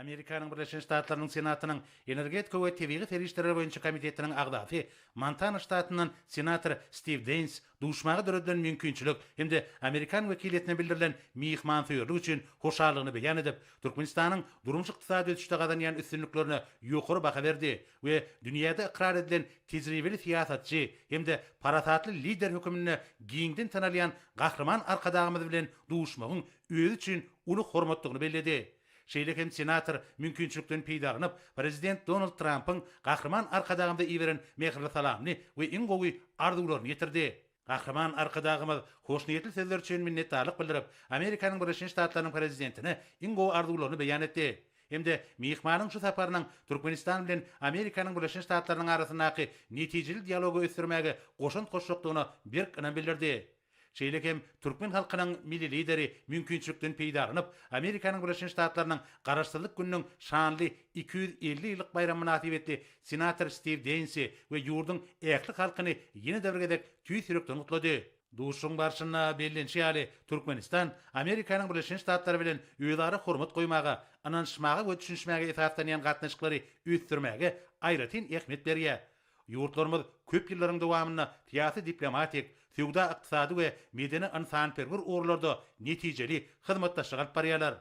Amerikanın Birleşen Ştatlarının Senatynyň Energetika we Tebigy Ferişleri boýunça komitetiniň agdaty Montana ştatynyň senator Steve Daines duşmagy döredilen mümkinçilik hemde Amerikan wekiliýetine bildirilen mihmanfyrlyk üçin hoşallygyny beýan edip, Türkmenistanyň durmuş ykdysady ötüşde gadanýan üstünliklerini ýokary baha berdi we dünýäde ikrar edilen tejribeli siýasatçy hemde paratatly lider hökümine giňden tanalýan gahrman arkadagymyz bilen duşmagyň özü üçin uly hormatlygyny belledi. Şeýle hem senator mümkinçilikden peýdaganyp prezident Donald Trump'yň gahrman arkadagymda iýeren mehirli salamny we iň gowy arzuwlaryny ýetirdi. Gahrman arkadagymyz hoşniýetli sözler üçin minnetdarlyk bildirip, Amerikanyň Birleşen Ştatlarynyň prezidentine iň gowy arzuwlaryny beýan etdi. Hemde mihmanyň şu saparynyň Türkmenistan bilen Amerikanyň Birleşen Ştatlarynyň arasyndaky netijeli dialogu ösdürmäge goşun koşukdygyny berkinen bildirdi. Şeýlekem Türkmen halkynyň milli lideri mümkinçilikden peýdaganyp, Amerikanyň Birleşen Ştatlarynyň garaşdyrlyk gününiň şanly 250 ýyllyk bayram münasibetli senator Steve Daines we ýurduň ähli halkyny ýene däwrgedek tüýsürekden gutlady. Duşuň barşyna bellenşi ýaly Türkmenistan Amerikanyň Birleşen Ştatlary bilen öýdary hormat goýmaga, ananşmaga we düşünşmäge esaslanýan gatnaşyklary üýtdirmäge aýratyn ähmiýet berýär. Ýurtlarymyz köp ýyllaryň dowamyna tiýasy diplomatik, feodal ykdysady we medeni insanperwer orlarda netijeli hyzmatdaşlyk alyp barýarlar.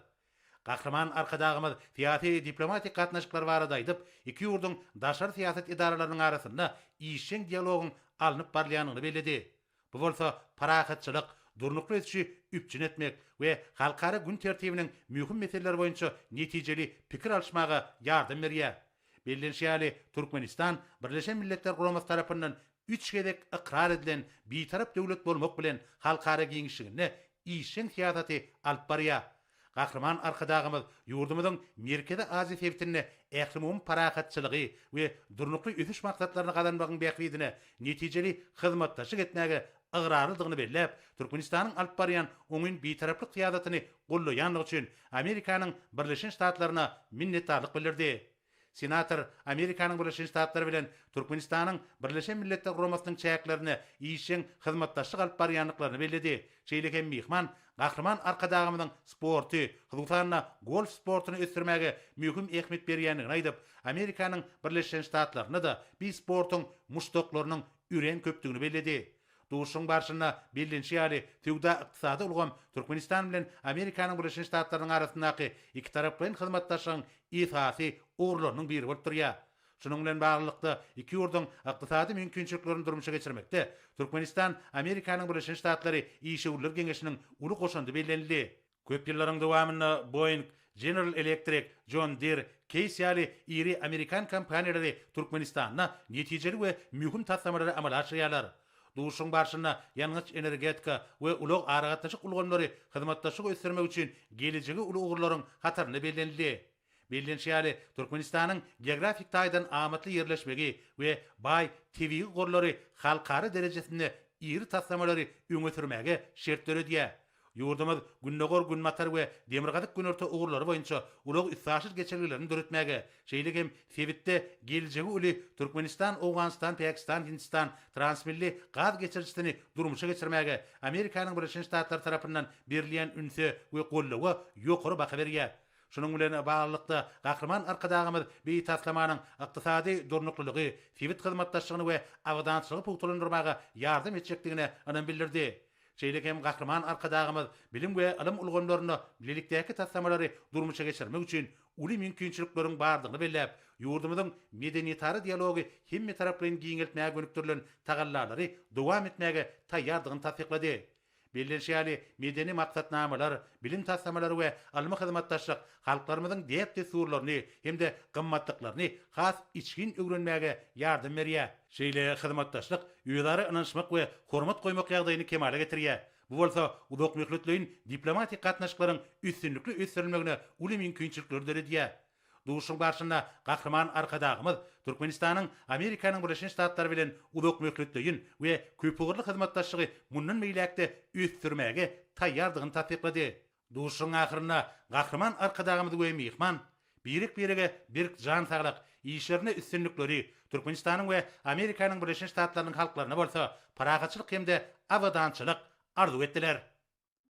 Gahrman arkadagymyz tiýasy diplomatik gatnaşyklar barada aýdyp, iki ýurduň daşary siýasat idaralarynyň arasynda işçiň dialogyň alınıp barýanyny belledi. Bu bolsa parahatçylyk, durnukly ötüşi üpçün etmek we halkara gün tertibiniň mühim meseleleri boýunça netijeli pikir alşmaga ýardam berýär. Bellenşi ýaly Türkmenistan Birleşen Milletler Guramasy tarapyndan 3 gedek ikrar edilen bir tarap döwlet bolmak bilen halkara giňişligine işin siýasaty alyp barýar. Gahrman arkadagymyz ýurdumyzyň Merkezi Aziýa sebitine ählimum parahatçylygy we durnukly ötüş maksatlaryny gadanmagyň beýikligine netijeli hyzmatdaşyk etmäge ıgrarlydygyny bellep, Türkmenistanyň alyp barýan oňun bir taraplyk siýasatyny gollaýanlygy üçin Amerikanyň Birleşen Ştatlaryna minnetdarlyk bildirdi. Senator Amerikanyň Birleşen Ştatlary bilen Türkmenistanyň Birleşen Milletler Guramasynyň çäklerini işin hyzmatdaşlyk alyp barýanlyklaryny belledi. Şeýle hem mihman gahrman arkadagymyzyň sporty, hyzmatlaryna golf sportyny ösdürmäge mühim ähmiýet berýändigini aýdyp, Amerikanyň Birleşen Ştatlaryna da bir sportyň muşdoklarynyň üren köpdigini belledi. Duşuň barşyna bellenşi ýaly feodal ykdysady ulgam Türkmenistan bilen Amerikanyň Birleşen Ştatlarynyň arasyndaky iki taraply hyzmatdaşlygyň esasy orlarynyň biri bolup durýar. Şunuň bilen baglykda iki ýurduň ykdysady mümkinçiliklerini durmuşa geçirmekde Türkmenistan Amerikanyň Birleşen Ştatlary işçiler geňeşiniň uly goşandy bellenildi. Köp ýyllaryň dowamyna Boeing, General Electric, John Deere, Case ýaly iri Amerikan kompaniýalary Türkmenistana netijeli we mühim taslamlary amala aşyrýarlar. Duşuň barşyna ýalňyç energetika we ulug aragatnaşyk ulgamlary hyzmatdaşlyk ösdürmek üçin gelecegi uly ugurlaryň hataryny bellenildi. Bellenşi ýaly Türkmenistanyň geografik taýdan amatly ýerleşmegi we bay tebii gorlary halkara derejesinde iri taslamlary öňe sürmäge şert döredýär. Ýurdumyz günnegor gün matar we demirgadyk gün orta ugurlary boýunça ulug issaşyl geçerlilerini döretmäge, şeýle hem sebitde geljegi uly Türkmenistan, Awganistan, Pakistan, Hindistan transmilli gaz geçerçisini durmuşa geçirmäge Amerikanyň Birleşen Ştatlary tarapyndan berilýän ünse we gollawa ýokary baha berýär. Şunuň bilen baglykda gahrman arkadagymyz bir taslamanyň ykdysady durnuklylygy, sebit hyzmatdaşlygyny we awdançylygy puwtulandyrmaga ýardam etjekdigine anan bildirdi. Şeýle hem gahrman arkadagymyz bilim we ilim ulgamlaryny bilelikdäki taslamlary durmuşa geçirmek üçin uly mümkinçilikleriň bardygyny bellep, ýurdumyzyň medeniýetary dialogy hemme taraplyň giňeltmäge gönükdirilen tagallalary dowam etmäge taýýardygyny tasdiklady. Bellenşi ýaly medeni maksatnamalar, bilim taslamlary we almy hyzmatdaşlyk halklarymyzyň depde surlaryny hemde gymmatlyklaryny has içgin öwrenmäge ýardam berýär. Şeýle hyzmatdaşlyk ýylary ynanşmak we hormat goýmak ýagdaýyny kemale getirýär. Bu bolsa uluk möhletliğin diplomatik gatnaşyklaryň üstünlikli ösdürilmegine uly mümkinçilikler döredýär. Duşuň barşyna gahrman arkadagymyz Türkmenistanyň Amerikanyň Birleşen Ştatlary bilen uluk möhletliğin we köp ugurly hyzmatdaşlygy mundan meýläkde ösdürmäge taýýardygyny tasdiklady. Duşuň ahyryna gahrman arkadagymyz we mihman birige bir jan saglyk işlerine üstünlikleri Türkmenistanyň we Amerikanyň Birleşen Ştatlarynyň halklaryna bolsa paragatçylyk hemde awdançylyk arzu etdiler.